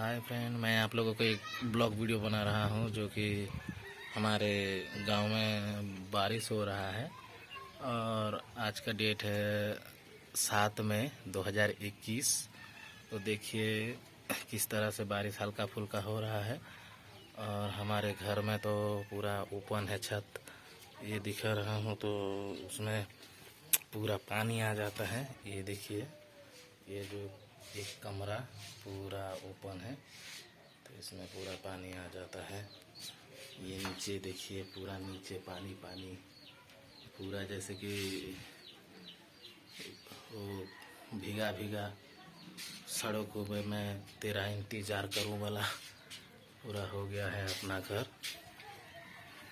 Hi friend, मैं आप लोगों को एक ब्लॉग वीडियो बना रहा हूं जो कि हमारे गांव में बारिश हो रहा है और आज का डेट है 7 मई 2021। तो देखिए किस तरह से बारिश हल्का फुल्का हो रहा है और हमारे घर में तो पूरा ओपन है छत, ये दिखा रहा हूं तो उसमें पूरा पानी आ जाता है। ये देखिए, ये जो एक कमरा पूरा ओपन है तो इसमें पूरा पानी आ जाता है। ये नीचे देखिए, पूरा नीचे पानी पानी, पूरा जैसे कि वो भीगा भीगा सड़कों पे मैं तेरा इंतज़ार करूं वाला पूरा हो गया है अपना घर।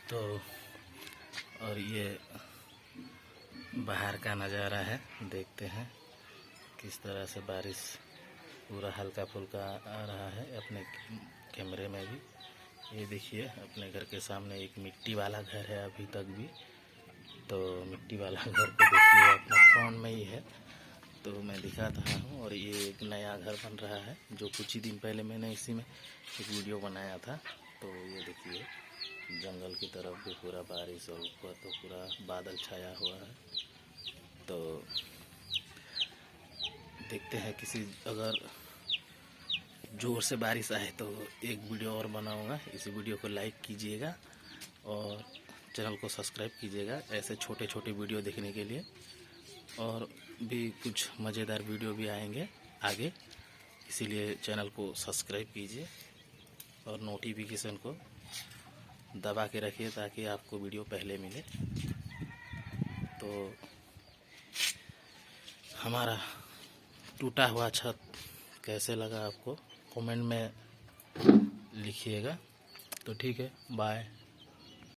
तो और ये बाहर का नज़ारा है, देखते हैं किस तरह से बारिश पूरा हल्का फुल्का आ रहा है अपने कैमरे में भी। ये देखिए, अपने घर के सामने एक मिट्टी वाला घर है अभी तक भी, तो मिट्टी वाला घर को देखिए अपना फ़ोन में ही है तो मैं दिखा रहा हूँ। और ये एक नया घर बन रहा है जो कुछ ही दिन पहले मैंने इसी में एक वीडियो बनाया था। तो ये देखिए, जंगल की तरफ भी पूरा बारिश और ऊपर तो पूरा बादल छाया हुआ है। तो देखते हैं, किसी अगर ज़ोर से बारिश आए तो एक वीडियो और बनाऊंगा। इस वीडियो को लाइक कीजिएगा और चैनल को सब्सक्राइब कीजिएगा ऐसे छोटे छोटे वीडियो देखने के लिए। और भी कुछ मज़ेदार वीडियो भी आएंगे आगे, इसीलिए चैनल को सब्सक्राइब कीजिए और नोटिफिकेशन को दबा के रखिए ताकि आपको वीडियो पहले मिले। तो हमारा टूटा हुआ छत कैसे लगा आपको कमेंट में लिखिएगा। तो ठीक है, बाय।